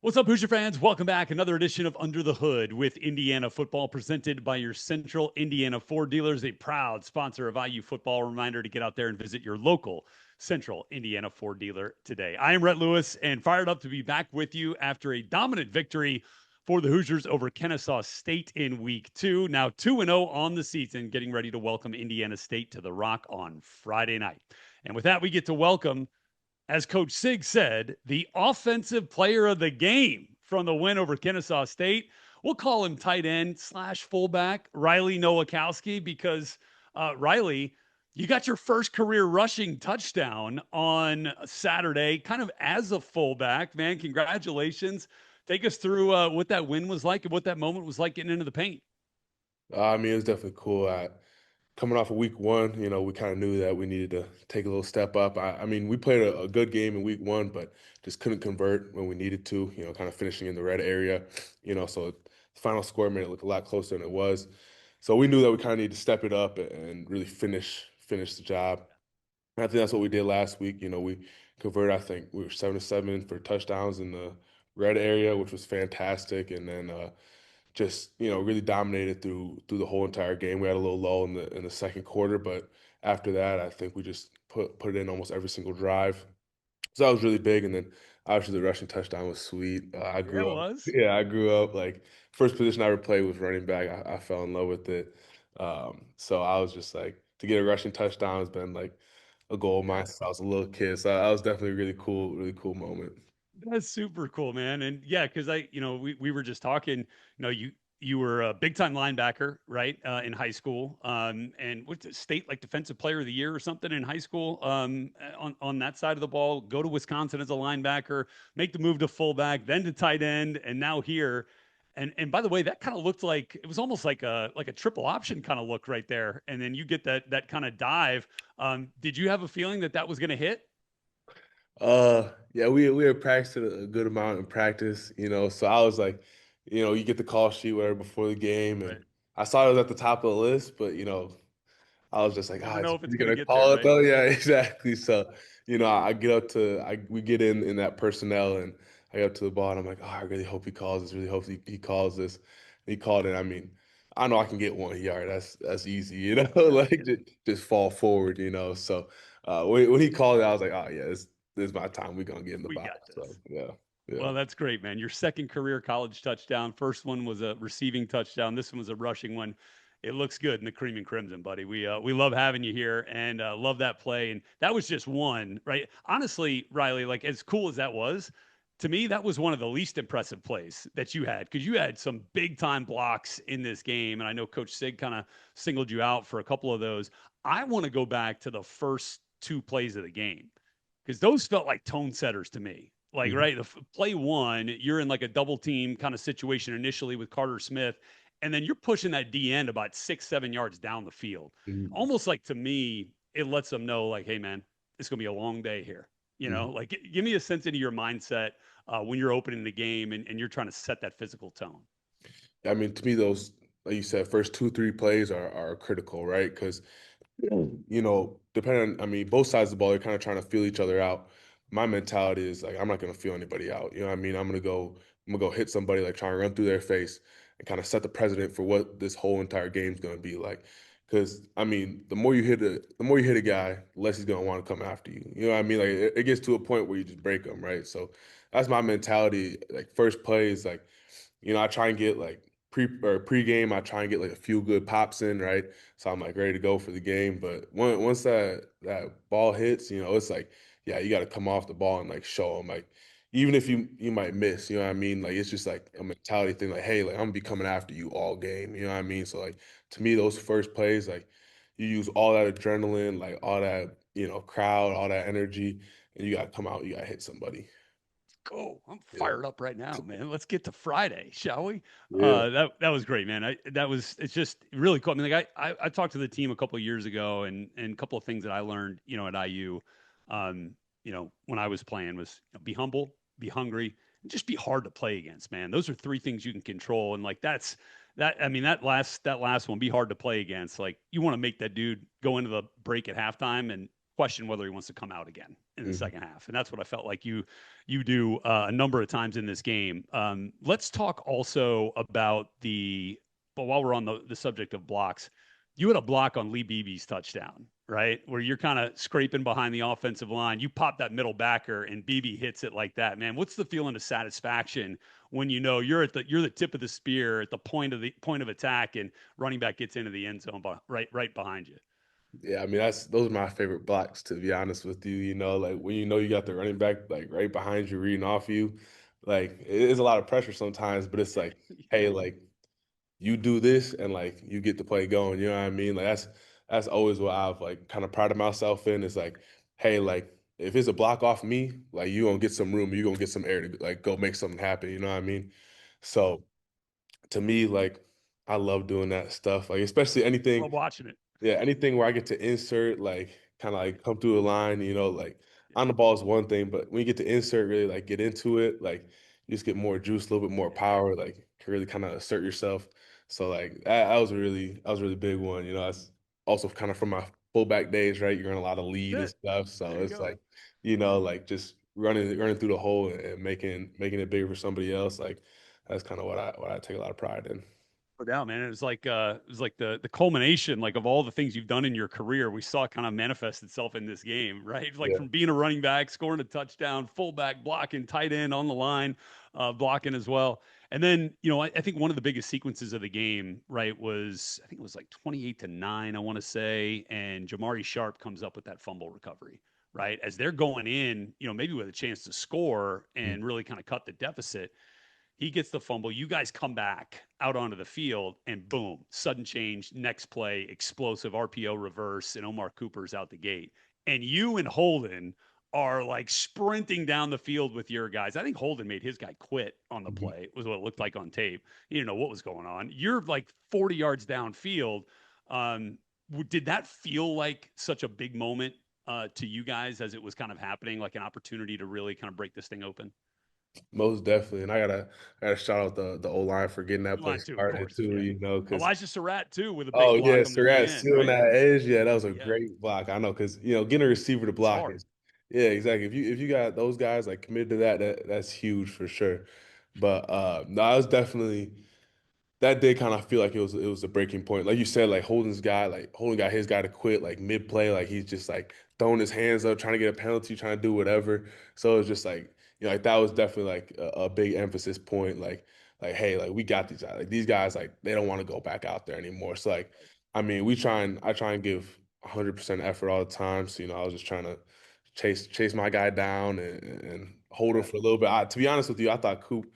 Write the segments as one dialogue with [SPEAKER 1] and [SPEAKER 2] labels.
[SPEAKER 1] What's up, Hoosier fans? Welcome back. Another edition of Under the Hood with Indiana football, presented by your Central Indiana Ford dealers, a proud sponsor of IU football. Reminder to get out there and visit your local Central Indiana Ford dealer today. I am Rhett Lewis and fired up to be back with you after a dominant victory for the Hoosiers over Kennesaw State in week 2. Now 2-0 on the season, getting ready to welcome Indiana State to the Rock on Friday night. And with that, we get to welcome, as Coach Sig said, the offensive player of the game from the win over Kennesaw State. We'll call him tight end slash fullback, Riley Nowakowski, because Riley, you got your first career rushing touchdown on Saturday, kind of as a fullback, man. Congratulations. Take us through what that win was like and what that moment was like getting into the paint.
[SPEAKER 2] It was definitely cool. Coming off of week one, we kind of knew that we needed to take a little step up. We played a good game in week one, but just couldn't convert when we needed to, kind of finishing in the red area, so the final score made it look a lot closer than it was. So we knew that we kind of needed to step it up and really finish the job. And I think that's what we did last week. We converted, I think we were 7-7 for touchdowns in the red area, which was fantastic. And then just really dominated through the whole entire game. We had a little lull in the second quarter, but after that, I think we just put it in almost every single drive. So that was really big. And then obviously the rushing touchdown was sweet. I
[SPEAKER 1] Yeah, it
[SPEAKER 2] grew up,
[SPEAKER 1] was.
[SPEAKER 2] yeah, I grew up like first position I ever played was running back. I fell in love with it. So I was just like to get a rushing touchdown has been like a goal of mine
[SPEAKER 1] Yeah.
[SPEAKER 2] since I was a little kid. So that was definitely a really cool moment.
[SPEAKER 1] That's super cool, man. And yeah, because we were just talking, you were a big time linebacker, right? In high school. And what's the state like defensive player of the year or something in high school, on that side of the ball, go to Wisconsin as a linebacker, make the move to fullback, then to tight end, and now here. And by the way, that kind of looked like it was almost like a triple option kind of look right there. And then you get that kind of dive. Did you have a feeling that that was going to hit?
[SPEAKER 2] Yeah, we had practiced a good amount in practice, so I was like, you get the call sheet whatever before the game, and
[SPEAKER 1] Right.
[SPEAKER 2] I saw it was at the top of the list, but I was just like,
[SPEAKER 1] Never
[SPEAKER 2] is
[SPEAKER 1] know if it's
[SPEAKER 2] he
[SPEAKER 1] going to
[SPEAKER 2] gonna
[SPEAKER 1] get there,
[SPEAKER 2] call it
[SPEAKER 1] right?
[SPEAKER 2] though? Yeah, exactly. So, I get up to we get in that personnel and I get up to the ball and I'm like, oh, I really hope he calls this, really hope he calls this. And he called it. I know I can get 1 yard. That's easy,
[SPEAKER 1] Yeah.
[SPEAKER 2] like just fall forward, So when he called it, I was like, oh yeah, this is my time. We're gonna get in the
[SPEAKER 1] We
[SPEAKER 2] box.
[SPEAKER 1] got
[SPEAKER 2] So
[SPEAKER 1] this.
[SPEAKER 2] yeah, yeah.
[SPEAKER 1] Well, that's great, man. Your second career college touchdown. First one was a receiving touchdown. This one was a rushing one. It looks good in the cream and crimson, buddy. We love having you here and love that play. And that was just one, right? Honestly, Riley, like as cool as that was, to me, that was one of the least impressive plays that you had because you had some big time blocks in this game. And I know Coach Sig kind of singled you out for a couple of those. I want to go back to the first two plays of the game because those felt like tone setters to me. Like,
[SPEAKER 2] Mhm.
[SPEAKER 1] right, play one, you're in like a double team kind of situation initially with Carter Smith, and then you're pushing that D end about 6, 7 yards down the field.
[SPEAKER 2] Mhm.
[SPEAKER 1] Almost like to me, it lets them know, like, hey, man, it's going to be a long day here.
[SPEAKER 2] Mhm.
[SPEAKER 1] Like, give me a sense into your mindset when you're opening the game and you're trying to set that physical tone.
[SPEAKER 2] To me, those, like you said, first two, three plays are critical, right? Because depending on, both sides of the ball, they're kind of trying to feel each other out. My mentality is like, I'm not going to feel anybody out. You know what I mean? I'm going to go hit somebody, like try and run through their face and kind of set the precedent for what this whole entire game's going to be like. Because, the more you hit a guy, the less he's going to want to come after you. You know what I mean? Like, it gets to a point where you just break them, right? So that's my mentality. Like, first play is like, I try and get like pre-game, I try and get like a few good pops in, right? So I'm like ready to go for the game. But once that ball hits, it's like, yeah, you got to come off the ball and like show them, like even if you might miss, you know what I mean? Like it's just like a mentality thing, like hey, like I'm gonna be coming after you all game, you know what I mean? So like to me, those first plays, like you use all that adrenaline, like all that crowd, all that energy, and you got to come out, you got to hit somebody.
[SPEAKER 1] Go. I'm
[SPEAKER 2] Yeah,
[SPEAKER 1] fired up right now, man. Let's get to Friday, shall we?
[SPEAKER 2] yeah.
[SPEAKER 1] That was great, man. It's just really cool. I mean, like I talked to the team a couple of years ago, and a couple of things that I learned, at IU, when I was playing was be humble, be hungry, and just be hard to play against, man. Those are three things you can control, and like that's that. I mean, that last one, be hard to play against. Like you want to make that dude go into the break at halftime and question whether he wants to come out again. in the
[SPEAKER 2] Mhm.
[SPEAKER 1] second half, and that's what I felt like you do a number of times in this game. Let's talk also about but while we're on the subject of blocks, you had a block on Lee Beebe's touchdown, right? Where you're kind of scraping behind the offensive line. You pop that middle backer and Beebe hits it like that. Man, what's the feeling of satisfaction when you know you're the tip of the spear at the point of attack and running back gets into the end zone right behind you?
[SPEAKER 2] Yeah, I mean those are my favorite blocks to be honest with you. You know, like when you know you got the running back like right behind you, reading off you, like it is a lot of pressure sometimes, but it's like, hey,
[SPEAKER 1] Yeah.
[SPEAKER 2] like you do this and like you get the play going. You know what I mean? Like that's always what I've like kind of prided myself in is like, hey, like if it's a block off me, like you gonna get some room, you gonna get some air to like go make something happen. You know what I mean? So to me, like I love doing that stuff. Like especially anything,
[SPEAKER 1] Love watching it.
[SPEAKER 2] yeah, anything where I get to insert, like kind of like come through a line, you know, like
[SPEAKER 1] Yeah.
[SPEAKER 2] on the ball is one thing, but when you get to insert, really like get into it, like you just get more juice, a little bit more power, like can really kind of assert yourself. So like that was a really big one. You know, that's also kind of from my fullback days, right? You're in a lot of lead and
[SPEAKER 1] That's it.
[SPEAKER 2] stuff, so
[SPEAKER 1] There you
[SPEAKER 2] it's
[SPEAKER 1] go.
[SPEAKER 2] like, you know, like just running through the hole and making it bigger for somebody else. Like that's kind of what I take a lot of pride in.
[SPEAKER 1] No doubt, man. It was like the culmination like of all the things you've done in your career. We saw it kind of manifest itself in this game, right? Like
[SPEAKER 2] Yeah.
[SPEAKER 1] from being a running back, scoring a touchdown, fullback, blocking, tight end on the line, blocking as well. And then, I think one of the biggest sequences of the game, right, was I think it was like 28-9, I want to say, and Jamari Sharp comes up with that fumble recovery, right? As they're going in, maybe with a chance to score and really kind of cut the deficit. He gets the fumble. You guys come back out onto the field, and boom, sudden change, next play, explosive RPO reverse, and Omar Cooper's out the gate. And you and Holden are like sprinting down the field with your guys. I think Holden made his guy quit on the
[SPEAKER 2] Mhm.
[SPEAKER 1] play, was what it looked like on tape. He didn't know what was going on. You're like 40 yards downfield. Um, did that feel like such a big moment to you guys as it was kind of happening, like an opportunity to really kind of break this thing open?
[SPEAKER 2] Most definitely, and I gotta shout out the O line for getting that play
[SPEAKER 1] Line too, of
[SPEAKER 2] started
[SPEAKER 1] course.
[SPEAKER 2] too.
[SPEAKER 1] Yeah.
[SPEAKER 2] You know, because
[SPEAKER 1] Elijah Surratt too with a big
[SPEAKER 2] oh
[SPEAKER 1] block
[SPEAKER 2] yeah,
[SPEAKER 1] on the very
[SPEAKER 2] Surratt
[SPEAKER 1] end,
[SPEAKER 2] sealing
[SPEAKER 1] right?
[SPEAKER 2] that edge, yeah, that was a
[SPEAKER 1] Yeah.
[SPEAKER 2] great block. I know because getting a receiver to
[SPEAKER 1] It's
[SPEAKER 2] block
[SPEAKER 1] hard.
[SPEAKER 2] is, yeah, exactly. If you got those guys like committed to that's huge for sure. But no, I was definitely that did kind of feel like it was a breaking point. Like you said, like Holden got his guy to quit like mid play, like he's just like throwing his hands up, trying to get a penalty, trying to do whatever. So it's just like like that was definitely like a big emphasis point. Like hey, like we got these guys. Like these guys, like they don't want to go back out there anymore. So like, I mean, I try and give 100% effort all the time. So I was just trying to chase my guy down and hold him
[SPEAKER 1] Yeah.
[SPEAKER 2] for a little bit. To be honest with you, I thought Coop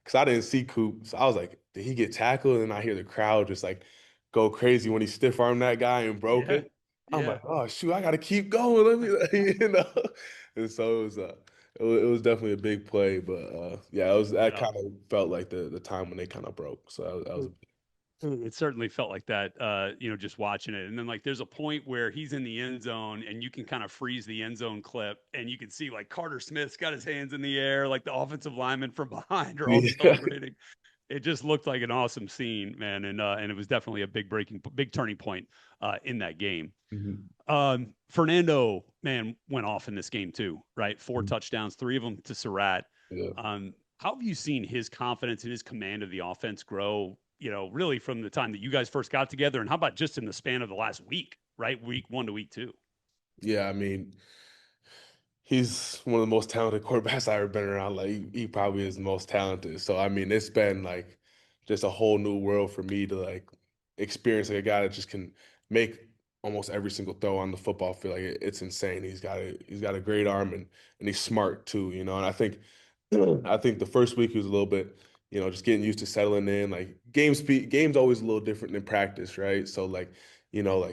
[SPEAKER 2] because I didn't see Coop. So I was like, did he get tackled? And I hear the crowd just like go crazy when he stiff armed that guy and broke
[SPEAKER 1] Yeah.
[SPEAKER 2] it. I'm
[SPEAKER 1] Yeah.
[SPEAKER 2] like, oh shoot, I gotta keep going. Let me, And so it was definitely a big play, but yeah,
[SPEAKER 1] No
[SPEAKER 2] that
[SPEAKER 1] doubt.
[SPEAKER 2] kind of felt like the time when they kind of broke. So that was a
[SPEAKER 1] It certainly felt like that, just watching it. And then, like, there's a point where he's in the end zone and you can kind of freeze the end zone clip and you can see, like, Carter Smith's got his hands in the air, like the offensive linemen from behind are all
[SPEAKER 2] yeah.
[SPEAKER 1] celebrating. It just looked like an awesome scene, man. And it was definitely a big turning point in that game.
[SPEAKER 2] Mhm.
[SPEAKER 1] Fernando, man, went off in this game too, right? Four
[SPEAKER 2] Mhm.
[SPEAKER 1] touchdowns, three of them to Surratt.
[SPEAKER 2] Yeah.
[SPEAKER 1] How have you seen his confidence and his command of the offense grow, really from the time that you guys first got together? And how about just in the span of the last week, right? Week one to week two?
[SPEAKER 2] Yeah, I mean, he's one of the most talented quarterbacks I've ever been around. Like he probably is the most talented. So I mean, it's been like just a whole new world for me to like experience like a guy that just can make almost every single throw on the football field. Like it's insane. He's got a great arm and he's smart too. And I think the first week he was a little bit, just getting used to settling in. Like game's always a little different than practice, right? So like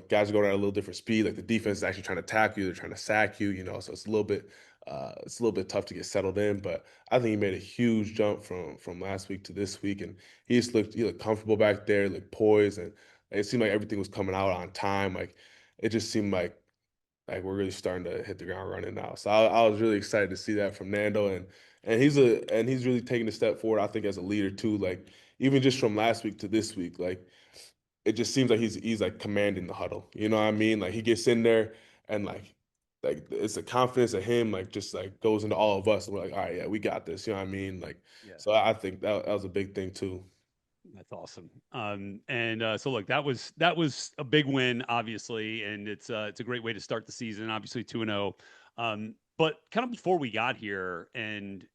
[SPEAKER 2] guys are going at a little different speed. Like the defense is actually trying to tackle you, they're trying to sack you, so it's a little bit tough to get settled in. But I think he made a huge jump from last week to this week, and he looked comfortable back there, looked poised, and it seemed like everything was coming out on time. Like it just seemed like we're really starting to hit the ground running now. So I was really excited to see that from Nando, and he's really taking a step forward. I think as a leader too. Like even just from last week to this week, like it just seems like he's like commanding the huddle. You know what I mean? Like he gets in there and like like it's the confidence of him, like just like goes into all of us. And we're like, all right, yeah, we got this. You know what I mean? Like,
[SPEAKER 1] Yeah.
[SPEAKER 2] so I think that was a big thing too.
[SPEAKER 1] That's awesome. So look, that was a big win, obviously, and it's a great way to start the season. Obviously, 2-0. But kind of before we got here, and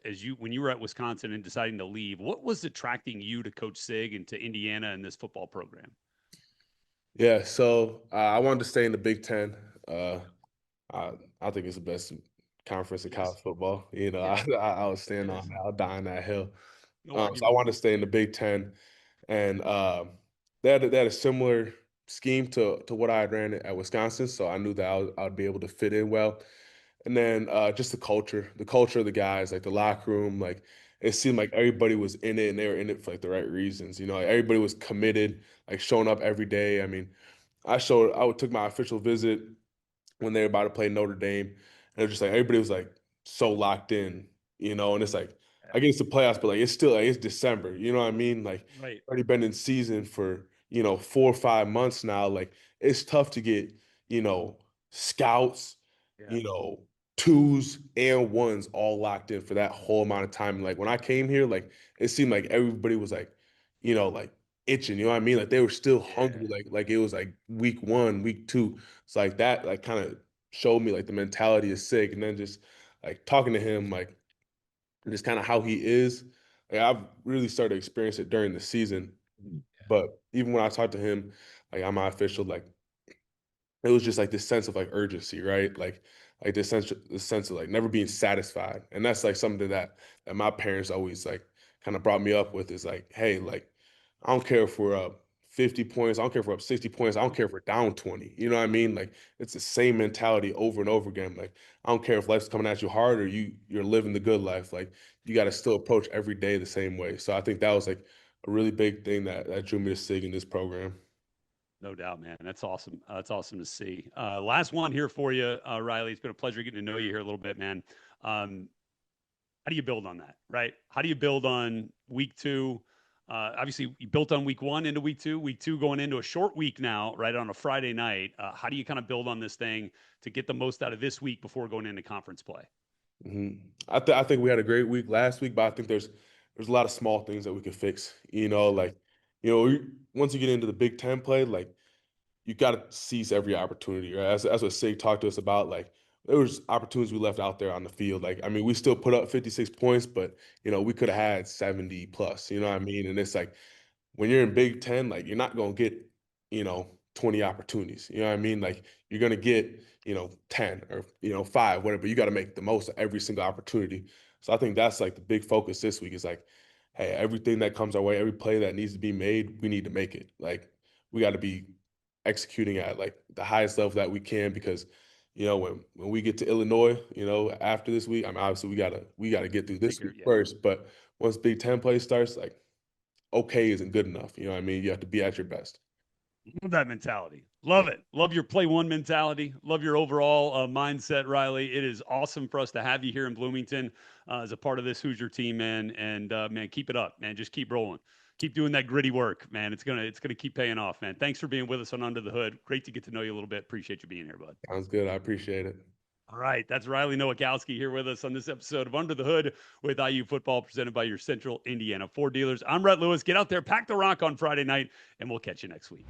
[SPEAKER 1] as you when you were at Wisconsin and deciding to leave, what was attracting you to Coach Sig and to Indiana and this football program?
[SPEAKER 2] Yeah, so I wanted to stay in the Big Ten. Uh, I I think it's the best conference in college
[SPEAKER 1] Yes.
[SPEAKER 2] football.
[SPEAKER 1] Yeah,
[SPEAKER 2] I was
[SPEAKER 1] it
[SPEAKER 2] staying on
[SPEAKER 1] is.
[SPEAKER 2] that. I'll die on that hill.
[SPEAKER 1] No
[SPEAKER 2] So I
[SPEAKER 1] argument.
[SPEAKER 2] wanted to stay in the Big Ten, and they had a similar scheme to what I had ran at Wisconsin. So I knew that I would be able to fit in well. And then just the culture of the guys, like the locker room, like it seemed like everybody was in it and they were in it for like the right reasons. Like everybody was committed, like showing up every day. I mean, took my official visit when they were about to play Notre Dame, and it was just like everybody was like so locked in, and it's like
[SPEAKER 1] Yeah.
[SPEAKER 2] I get it's the playoffs, but like it's still like it's December, you know what I mean? Like
[SPEAKER 1] Right.
[SPEAKER 2] already been in season for 4 or 5 months now. Like it's tough to get you know scouts,
[SPEAKER 1] Yeah.
[SPEAKER 2] you know twos and ones all locked in for that whole amount of time. And like when I came here, like it seemed like everybody was like itching, you know what I mean? Like they were still hungry,
[SPEAKER 1] Yeah.
[SPEAKER 2] like it was like week one, week two. It's like that, like kind of showed me like the mentality is sick. And then just like talking to him, like just kind of how he is. Like I've really started to experience it during the season. But even when I talked to him, like I'm my official, like it was just like this sense of like urgency, right? Like this sense of like never being satisfied. And that's like something that my parents always like kind of brought me up with is like, hey, like I don't care if we're up 50 points, I don't care if we're up 60 points, I don't care if we're down 20. You know what I mean? Like it's the same mentality over and over again. Like I don't care if life's coming at you hard or you're living the good life. Like you got to still approach every day the same way. So I think that was like a really big thing that drew me to SIG in this program.
[SPEAKER 1] No doubt, man. That's awesome. That's awesome to see. Last one here for you, Riley. It's been a pleasure getting to know you here a little bit, man. Um, how do you build on that, right? How do you build on week two? Obviously, you built on week one into week two going into a short week now, right, on a Friday night. How do you kind of build on this thing to get the most out of this week before going into conference play?
[SPEAKER 2] I think we had a great week last week, but I think there's a lot of small things that we could fix. Like once you get into the Big Ten play, like you got to seize every opportunity, right? That's what Sig talked to us about. Like there was opportunities we left out there on the field. Like I mean, we still put up 56 points, but we could have had 70 plus. You know what I mean? And it's like when you're in Big Ten, like you're not gonna get, 20 opportunities. You know what I mean? Like you're gonna get, 10 or five, whatever. You got to make the most of every single opportunity. So I think that's like the big focus this week is like, hey, everything that comes our way, every play that needs to be made, we need to make it. Like we got to be executing at like the highest level that we can because when we get to Illinois, after this week, I mean obviously we gotta get through
[SPEAKER 1] Take
[SPEAKER 2] this
[SPEAKER 1] care.
[SPEAKER 2] week
[SPEAKER 1] Yeah.
[SPEAKER 2] first, but once Big Ten play starts, like okay isn't good enough. You know what I mean? You have to be at your best.
[SPEAKER 1] Love that mentality. Love it. Love your play one mentality. Love your overall mindset, Riley. It is awesome for us to have you here in Bloomington as a part of this Hoosier team, man. And man, keep it up, man. Just keep rolling. Keep doing that gritty work, man. It's gonna keep paying off, man. Thanks for being with us on Under the Hood. Great to get to know you a little bit. Appreciate you being here, bud.
[SPEAKER 2] Sounds good. I appreciate it.
[SPEAKER 1] All right, that's Riley Nowakowski here with us on this episode of Under the Hood with IU Football, presented by your Central Indiana Ford dealers. I'm Rhett Lewis. Get out there, pack the rock on Friday night, and we'll catch you next week.